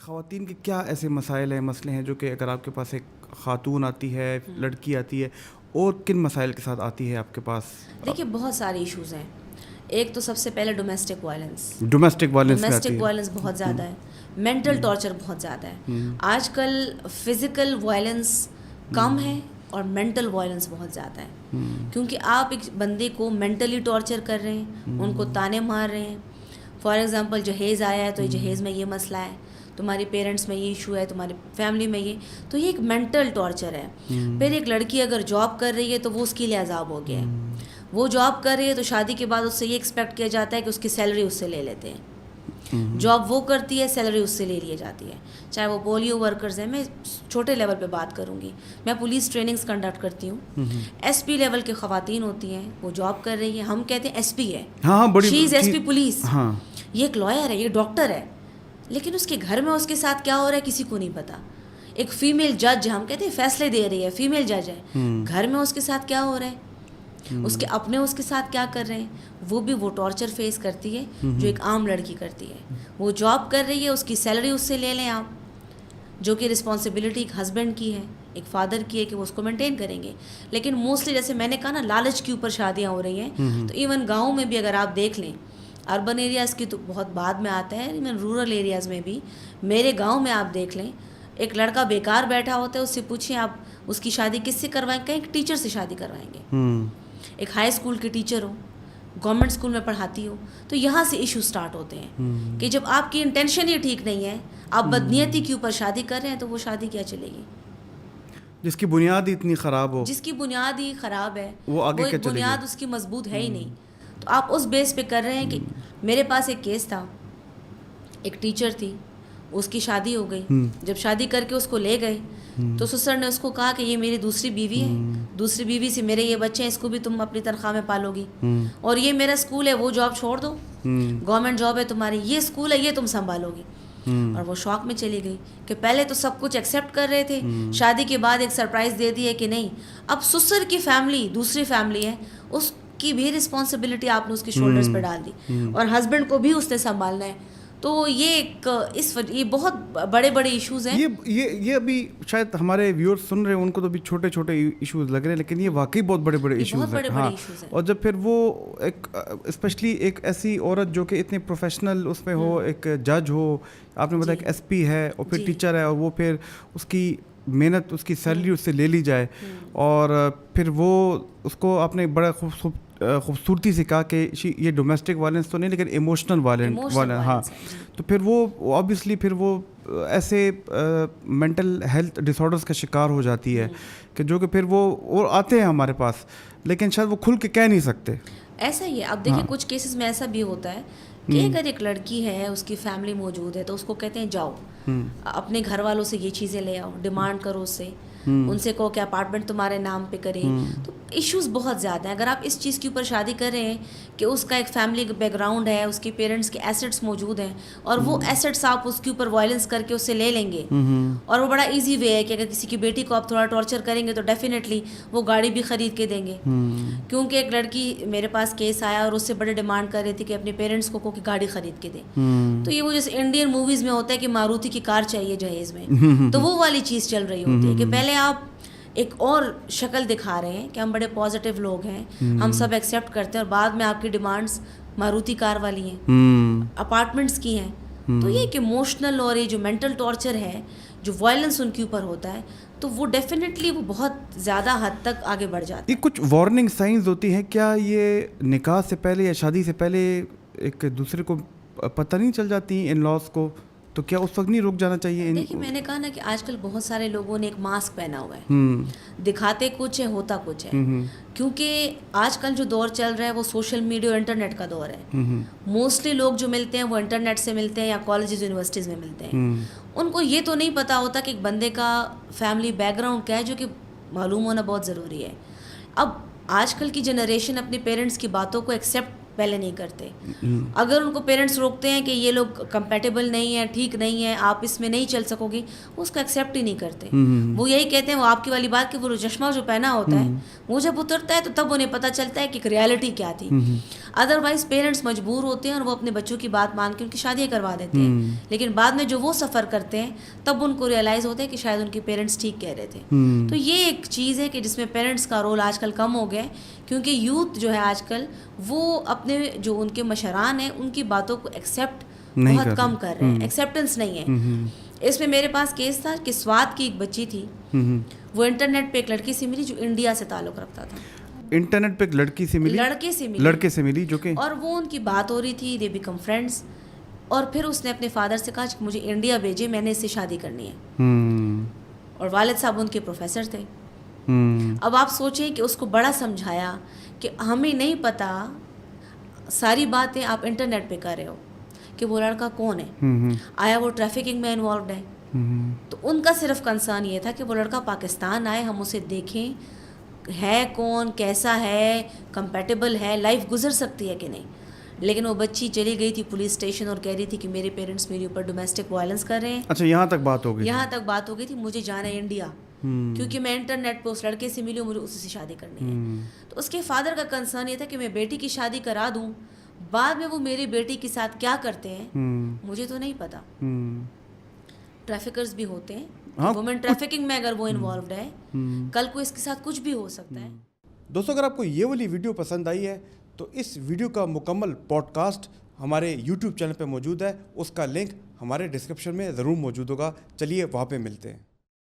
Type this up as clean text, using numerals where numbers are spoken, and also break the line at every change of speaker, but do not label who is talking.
خواتین کے کیا ایسے مسائل ہیں, مسئلے ہیں جو کہ اگر آپ کے پاس ایک خاتون آتی ہے, لڑکی آتی ہے, اور کن مسائل کے ساتھ آتی ہے آپ کے پاس؟
دیکھیے بہت سارے ایشوز ہیں. ایک تو سب سے پہلے ڈومیسٹک وائلنس بہت زیادہ ہے. مینٹل ٹارچر بہت زیادہ ہے. آج کل فزیکل وائلنس کم ہے اور مینٹل وائلنس بہت زیادہ ہے, کیونکہ آپ ایک بندے کو مینٹلی ٹارچر کر رہے ہیں, ان کو تانے مار رہے ہیں. فار ایگزامپل جہیز آیا ہے تو جہیز میں یہ مسئلہ ہے, تمہاری پیرنٹس میں یہ ایشو ہے, تمہاری فیملی میں یہ, تو یہ ایک مینٹل ٹارچر ہے. پھر ایک لڑکی اگر جاب کر رہی ہے تو وہ اس کے لیے عذاب ہو گیا ہے. وہ جاب کر رہی ہے تو شادی کے بعد اس سے یہ ایکسپیکٹ کیا جاتا ہے کہ اس کی سیلری اس سے لے لیتے ہیں. جاب وہ کرتی ہے, سیلری اس سے لے لی جاتی ہے. چاہے وہ پولیو ورکرز ہیں, میں چھوٹے لیول پہ بات کروں گی, میں پولیس ٹریننگز کنڈکٹ کرتی ہوں. ایس پی لیول کی خواتین ہوتی ہیں, وہ جاب کر رہی ہیں, ہم کہتے ہیں ایس پی ہے, شی از ایس پی پولیس, یہ ایک لائر ہے, یہ ڈاکٹر ہے, لیکن اس کے گھر میں اس کے ساتھ کیا ہو رہا ہے کسی کو نہیں پتا. ایک فیمیل جج, ہم کہتے ہیں فیصلے دے رہی ہے, فیمیل جج ہے, گھر میں اس کے ساتھ کیا ہو رہا ہے, اس کے اپنے اس کے ساتھ کیا کر رہے ہیں, وہ بھی وہ ٹارچر فیس کرتی ہے جو ایک عام لڑکی کرتی ہے. وہ جاب کر رہی ہے, اس کی سیلری اس سے لے لیں آپ, جو کہ رسپانسبلٹی ایک ہسبینڈ کی ہے, ایک فادر کی ہے کہ وہ اس کو مینٹین کریں گے. لیکن موسٹلی جیسے میں نے کہا نا, لالچ کے اوپر شادیاں ہو رہی ہیں, تو ایون گاؤں میں بھی اگر آپ دیکھ لیں, اربن ایریاز کی تو بہت بعد میں آتا ہے, ایون رورل ایریاز میں بھی, میرے گاؤں میں آپ دیکھ لیں, ایک لڑکا بیکار بیٹھا ہوتا ہے, اس سے پوچھیں آپ اس کی شادی کس سے کروائیں, کہیں ایک ٹیچر سے شادی کروائیں گے, ایک ہائی اسکول کے ٹیچر ہو, گورنمنٹ اسکول میں پڑھاتی ہو. تو یہاں سے ایشو سٹارٹ ہوتے ہیں کہ جب آپ کی انٹینشن ہی ٹھیک نہیں ہے, آپ بدنیتی کے اوپر شادی کر رہے ہیں, تو وہ شادی کیا چلے گی
جس کی بنیاد ہی اتنی خراب ہو,
جس کی بنیاد ہی خراب ہے,
وہ آگے کیا چلے گی,
بنیاد اس کی مضبوط ہے ہی نہیں. تو آپ اس بیس پہ کر رہے ہیں کہ میرے پاس ایک کیس تھا, ایک ٹیچر تھی, اس کی شادی ہو گئی. جب شادی کر کے اس کو لے گئے تو سسر نے اس کو کہا کہ یہ میری دوسری بیوی ہے, دوسری بیوی سے میرے یہ بچے ہیں, اس کو بھی تم اپنی تنخواہ میں پالو گی, اور یہ میرا اسکول ہے, وہ جاب چھوڑ دو, گورنمنٹ جاب ہے تمہاری, یہ اسکول ہے, یہ تم سنبھالو گی. اور وہ شوق میں چلی گئی کہ پہلے تو سب کچھ ایکسیپٹ کر رہے تھے, شادی کے بعد ایک سرپرائز دے دی ہے کہ نہیں, اب سسر کی فیملی دوسری فیملی ہے, اس کی بھی رسپانسبلٹی آپ نے اس کے شولڈرز پہ ڈال دی, اور ہسبینڈ کو بھی اس نے سنبھالنا ہے. تو یہ ایک یہ بہت بڑے بڑے ایشوز ہیں.
یہ ابھی شاید ہمارے ویورز سن رہے ہیں, ان کو تو ابھی چھوٹے چھوٹے ایشوز لگ رہے ہیں, لیکن یہ واقعی بہت بڑے بڑے ایشوز ہیں. ہاں, اور جب پھر وہ ایک اسپیشلی ایک ایسی عورت جو کہ اتنے پروفیشنل اس میں ہو, ایک جج ہو, آپ نے بتایا کہ ایس پی ہے, اور پھر ٹیچر ہے, اور وہ پھر اس کی محنت, اس کی سیلری اس سے لے لی جائے, اور پھر وہ اس کو آپ نے بڑا خوبصورتی سے کہا کہ یہ ڈومیسٹک وائلنس تو نہیں, لیکن ایموشنل وائلنس. ہاں, تو پھر وہ آبویسلی پھر وہ ایسے مینٹل ہیلتھ ڈس آرڈرس کا شکار ہو جاتی ہے کہ جو کہ پھر وہ اور آتے ہیں ہمارے پاس, لیکن شاید وہ کھل کے کہہ نہیں سکتے.
ایسا ہی ہے. اب دیکھیں کچھ کیسز میں ایسا بھی ہوتا ہے کہ اگر ایک لڑکی ہے, اس کی فیملی موجود ہے, تو اس کو کہتے ہیں جاؤ اپنے گھر والوں سے یہ چیزیں لے آؤ, ڈیمانڈ کرو اس سے, ان سے کہو کہ اپارٹمنٹ تمہارے نام پہ کریں. تو ایشوز بہت زیادہ ہیں. اگر آپ اس چیز کے اوپر شادی کر رہے ہیں کہ اس کا ایک فیملی بیک گراؤنڈ ہے, اس کے پیرنٹس کے ایسٹس موجود ہیں, اور وہ ایسٹس آپ اس کے اوپر وائلنس کر کے اس سے لے لیں گے, اور وہ بڑا ایزی وے ہے کہ اگر کسی کی بیٹی کو آپ تھوڑا ٹارچر کریں گے تو ڈیفینیٹلی وہ گاڑی بھی خرید کے دیں گے. کیونکہ ایک لڑکی میرے پاس کیس آیا اور اس سے بڑے ڈیمانڈ کر رہی تھی کہ اپنے پیرنٹس کو کہ گاڑی خرید کے دیں. تو یہ وہ جیسے انڈین موویز میں ہوتا ہے کہ ماروتی کی کار چاہیے جہیز میں, تو وہ والی چیز چل رہی ہوتی ہے کہ پہلے آپ ایک اور شکل دکھا رہے ہیں کہ ہم بڑے پازیٹیو لوگ ہیں, ہم سب ایکسیپٹ کرتے ہیں, اور بعد میں آپ کی ڈیمانڈس ماروتی کار والی ہیں, اپارٹمنٹس کی ہیں. تو یہ ایک ایموشنل اور یہ جو مینٹل ٹارچر ہے, جو وائلنس ان کے اوپر ہوتا ہے, تو وہ ڈیفینیٹلی وہ بہت زیادہ حد تک آگے بڑھ جاتا ہے.
یہ کچھ وارننگ سائنز ہوتی ہیں کیا یہ نکاح سے پہلے یا شادی سے پہلے ایک دوسرے کو پتہ نہیں چل جاتی ان لاس کو, تو کیا اس وقت نہیں رک جانا چاہیے؟
دیکھیے میں نے کہا نا کہ آج کل بہت سارے لوگوں نے ایک ماسک پہنا ہوا ہے, دکھاتے کچھ ہے ہوتا کچھ ہے, کیونکہ آج کل جو دور چل رہا ہے وہ سوشل میڈیا اور انٹرنیٹ کا دور ہے. موسٹلی لوگ جو ملتے ہیں وہ انٹرنیٹ سے ملتے ہیں یا کالجز یونیورسٹیز میں ملتے ہیں. ان کو یہ تو نہیں پتہ ہوتا کہ ایک بندے کا فیملی بیک گراؤنڈ کیا ہے, جو کہ معلوم ہونا بہت ضروری ہے. اب آج کل کی جنریشن اپنے پیرنٹس کی باتوں کو ایکسیپٹ پہلے نہیں کرتے. اگر ان کو پیرنٹس روکتے ہیں کہ یہ لوگ کمپیٹیبل نہیں ہے, ٹھیک نہیں ہے, آپ اس میں نہیں چل سکو گے, اس کو ایکسیپٹ ہی نہیں کرتے. وہ یہی کہتے ہیں, وہ آپ کی والی بات کہ وہ چشمہ جو پہنا ہوتا ہے وہ جب اترتا ہے تو تب انہیں پتہ چلتا ہے کہ ریالٹی کیا تھی. ادروائز پیرنٹس مجبور ہوتے ہیں اور وہ اپنے بچوں کی بات مان کے ان کی شادیاں کروا دیتے ہیں, لیکن بعد میں جو وہ سفر کرتے ہیں تب ان کو ریئلائز ہوتا ہے کہ شاید ان کے پیرنٹس ٹھیک کہہ رہے تھے. تو یہ ایک چیز ہے کہ جس میں پیرنٹس کا رول آج کل کم ہو گیا ہے, کیونکہ یوتھ جو ہے آج کل وہ اپنے جو ان کے مشران ہیں ان کی باتوں کو ایکسیپٹ بہت کم کر رہے ہیں, ایکسیپٹنس نہیں ہے. اس میں میرے پاس کیس تھا کہ سوات کی ایک بچی تھی, وہ انٹرنیٹ پہ ایک لڑکی سے ملی جو انڈیا سے تعلق رکھتا تھا.
انٹرنیٹ پہ ایک لڑکی سے ملی, لڑکے سے ملی جو کہ,
اور وہ ان کی بات ہو رہی تھی, دے بیکم فرینڈس, اور پھر اس نے اپنے فادر سے کہا کہ مجھے انڈیا بھیجے, میں نے اس سے شادی کرنی ہے. اور والد صاحب ان کے پروفیسر تھے. اب آپ سوچیں کہ اس کو بڑا سمجھایا کہ ہمیں نہیں پتہ, ساری باتیں آپ انٹرنیٹ پہ کر رہے ہو, کہ وہ لڑکا کون ہے, آیا وہ ٹریفکنگ میں انوالوڈ ہے. تو ان کا صرف کنسرن یہ تھا کہ وہ لڑکا پاکستان آئے, ہم اسے دیکھیں ہے کون, کیسا ہے, کمپیٹیبل ہے, لائف گزر سکتی ہے کہ نہیں. لیکن وہ بچی چلی گئی تھی پولیس اسٹیشن اور کہہ رہی تھی کہ میرے پیرنٹس میرے اوپر ڈومیسٹک وائلنس کر رہے ہیں.
اچھا, یہاں تک بات ہو گئی,
یہاں تک بات ہو گئی تھی, مجھے جانا ہے انڈیا, کیونکہ میں انٹرنیٹ پہ اس لڑکے سے ملی ہوں, مجھے اسی سے شادی کرنی ہے. تو اس کے فادر کا کنسرن یہ تھا کہ میں بیٹی کی شادی کرا دوں, بعد میں وہ میری بیٹی کے ساتھ کیا کرتے ہیں مجھے تو نہیں پتا. ٹریفکرز بھی ہوتے ہیں, وومن ٹریفکنگ میں اگر وہ انوالوڈ ہے, کل کو اس کے ساتھ کچھ بھی ہو سکتا ہے.
دوستو, اگر آپ کو یہ والی ویڈیو پسند آئی ہے تو اس ویڈیو کا مکمل پوڈ کاسٹ ہمارے یوٹیوب چینل پہ موجود ہے, اس کا لنک ہمارے ڈسکرپشن میں ضرور موجود ہوگا. چلیے وہاں پہ ملتے ہیں.